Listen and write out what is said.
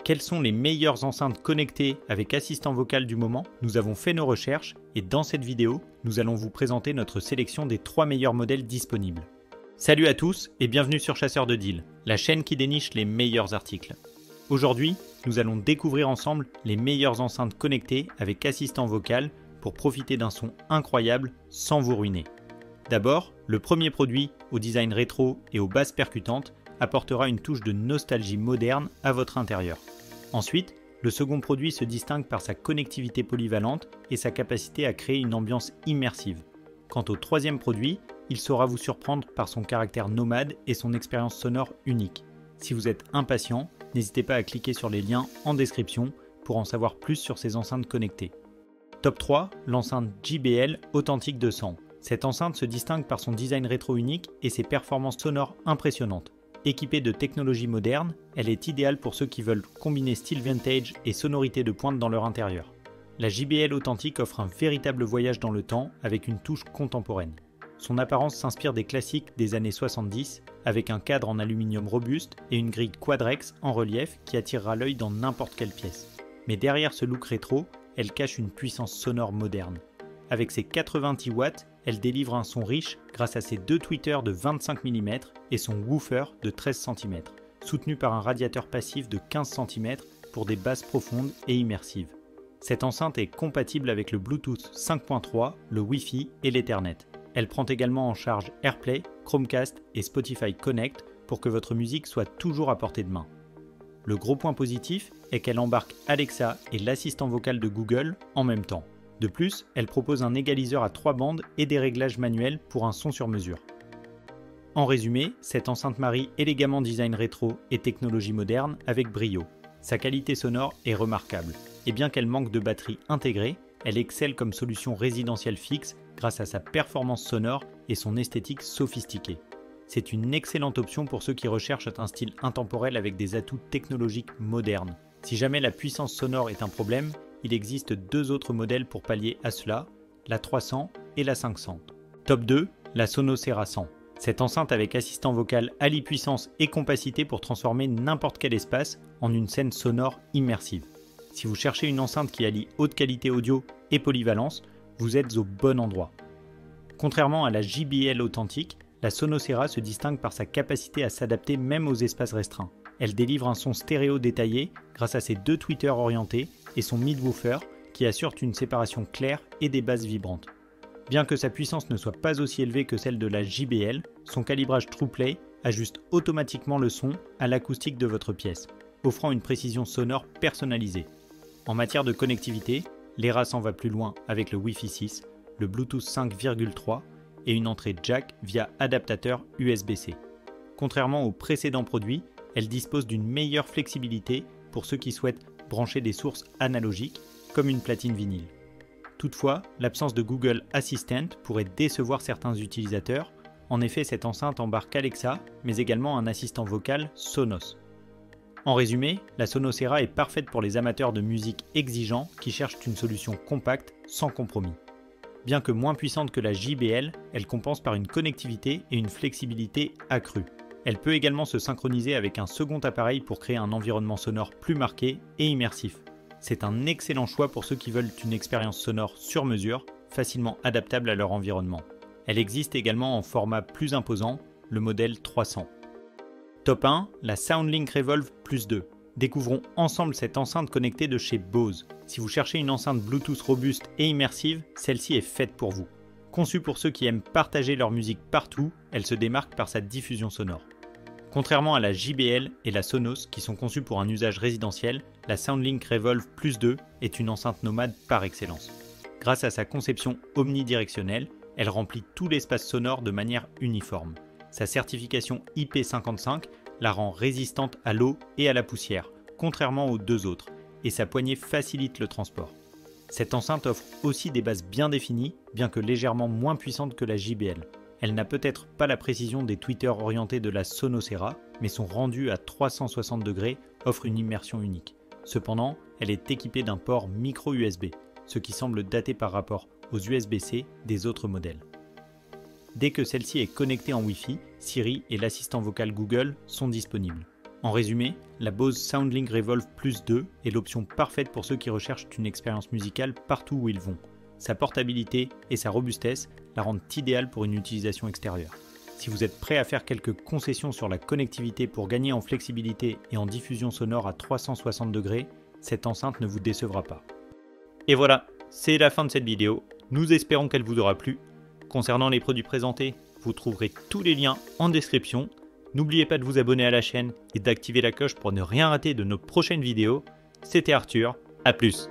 Quelles sont les meilleures enceintes connectées avec assistant vocal du moment? Nous avons fait nos recherches et dans cette vidéo, nous allons vous présenter notre sélection des 3 meilleurs modèles disponibles. Salut à tous et bienvenue sur Chasseur de Deals, la chaîne qui déniche les meilleurs articles. Aujourd'hui, nous allons découvrir ensemble les meilleures enceintes connectées avec assistant vocal pour profiter d'un son incroyable sans vous ruiner. D'abord, le premier produit au design rétro et aux basses percutantes apportera une touche de nostalgie moderne à votre intérieur. Ensuite, le second produit se distingue par sa connectivité polyvalente et sa capacité à créer une ambiance immersive. Quant au troisième produit, il saura vous surprendre par son caractère nomade et son expérience sonore unique. Si vous êtes impatient, n'hésitez pas à cliquer sur les liens en description pour en savoir plus sur ces enceintes connectées. Top 3, l'enceinte JBL Authentic 200. Cette enceinte se distingue par son design rétro unique et ses performances sonores impressionnantes. Équipée de technologies modernes, elle est idéale pour ceux qui veulent combiner style vintage et sonorité de pointe dans leur intérieur. La JBL Authentic offre un véritable voyage dans le temps avec une touche contemporaine. Son apparence s'inspire des classiques des années 70 avec un cadre en aluminium robuste et une grille quadrex en relief qui attirera l'œil dans n'importe quelle pièce. Mais derrière ce look rétro, elle cache une puissance sonore moderne. Avec ses 90 watts, elle délivre un son riche grâce à ses 2 tweeters de 25 mm et son woofer de 13 cm, soutenu par un radiateur passif de 15 cm pour des basses profondes et immersives. Cette enceinte est compatible avec le Bluetooth 5.3, le Wi-Fi et l'Ethernet. Elle prend également en charge AirPlay, Chromecast et Spotify Connect pour que votre musique soit toujours à portée de main. Le gros point positif est qu'elle embarque Alexa et l'assistant vocal de Google en même temps. De plus, elle propose un égaliseur à 3 bandes et des réglages manuels pour un son sur mesure. En résumé, cette enceinte marie élégamment design rétro et technologie moderne avec brio. Sa qualité sonore est remarquable, et bien qu'elle manque de batterie intégrée, elle excelle comme solution résidentielle fixe grâce à sa performance sonore et son esthétique sophistiquée. C'est une excellente option pour ceux qui recherchent un style intemporel avec des atouts technologiques modernes. Si jamais la puissance sonore est un problème, il existe 2 autres modèles pour pallier à cela, la 300 et la 500. Top 2, la Sonocera 100. Cette enceinte avec assistant vocal allie puissance et compacité pour transformer n'importe quel espace en une scène sonore immersive. Si vous cherchez une enceinte qui allie haute qualité audio et polyvalence, vous êtes au bon endroit. Contrairement à la JBL Authentic, la Sonocera se distingue par sa capacité à s'adapter même aux espaces restreints. Elle délivre un son stéréo détaillé grâce à ses 2 tweeters orientés et son mid-woofer qui assure une séparation claire et des basses vibrantes. Bien que sa puissance ne soit pas aussi élevée que celle de la JBL, son calibrage TruePlay ajuste automatiquement le son à l'acoustique de votre pièce, offrant une précision sonore personnalisée. En matière de connectivité, l'ERA s'en va plus loin avec le Wi-Fi 6, le Bluetooth 5.3 et une entrée jack via adaptateur USB-C. Contrairement aux précédents produits, elle dispose d'une meilleure flexibilité pour ceux qui souhaitent brancher des sources analogiques comme une platine vinyle. Toutefois, l'absence de Google Assistant pourrait décevoir certains utilisateurs. En effet, cette enceinte embarque Alexa, mais également un assistant vocal Sonos. En résumé, la Sonocera est parfaite pour les amateurs de musique exigeants qui cherchent une solution compacte sans compromis. Bien que moins puissante que la JBL, elle compense par une connectivité et une flexibilité accrues. Elle peut également se synchroniser avec un second appareil pour créer un environnement sonore plus marqué et immersif. C'est un excellent choix pour ceux qui veulent une expérience sonore sur mesure, facilement adaptable à leur environnement. Elle existe également en format plus imposant, le modèle 300. Top 1, la SoundLink Revolve Plus 2. Découvrons ensemble cette enceinte connectée de chez Bose. Si vous cherchez une enceinte Bluetooth robuste et immersive, celle-ci est faite pour vous. Conçue pour ceux qui aiment partager leur musique partout, elle se démarque par sa diffusion sonore. Contrairement à la JBL et la Sonos qui sont conçues pour un usage résidentiel, la SoundLink Revolve Plus 2 est une enceinte nomade par excellence. Grâce à sa conception omnidirectionnelle, elle remplit tout l'espace sonore de manière uniforme. Sa certification IP55 la rend résistante à l'eau et à la poussière, contrairement aux 2 autres, et sa poignée facilite le transport. Cette enceinte offre aussi des basses bien définies, bien que légèrement moins puissantes que la JBL. Elle n'a peut-être pas la précision des tweeters orientés de la Sonocera, mais son rendu à 360 degrés offre une immersion unique. Cependant, elle est équipée d'un port micro USB, ce qui semble daté par rapport aux USB-C des autres modèles. Dès que celle-ci est connectée en Wi-Fi, Siri et l'assistant vocal Google sont disponibles. En résumé, la Bose SoundLink Revolve Plus 2 est l'option parfaite pour ceux qui recherchent une expérience musicale partout où ils vont. Sa portabilité et sa robustesse la rendent idéale pour une utilisation extérieure. Si vous êtes prêt à faire quelques concessions sur la connectivité pour gagner en flexibilité et en diffusion sonore à 360 degrés, cette enceinte ne vous décevra pas. Et voilà, c'est la fin de cette vidéo. Nous espérons qu'elle vous aura plu. Concernant les produits présentés, vous trouverez tous les liens en description. N'oubliez pas de vous abonner à la chaîne et d'activer la cloche pour ne rien rater de nos prochaines vidéos. C'était Arthur, à plus.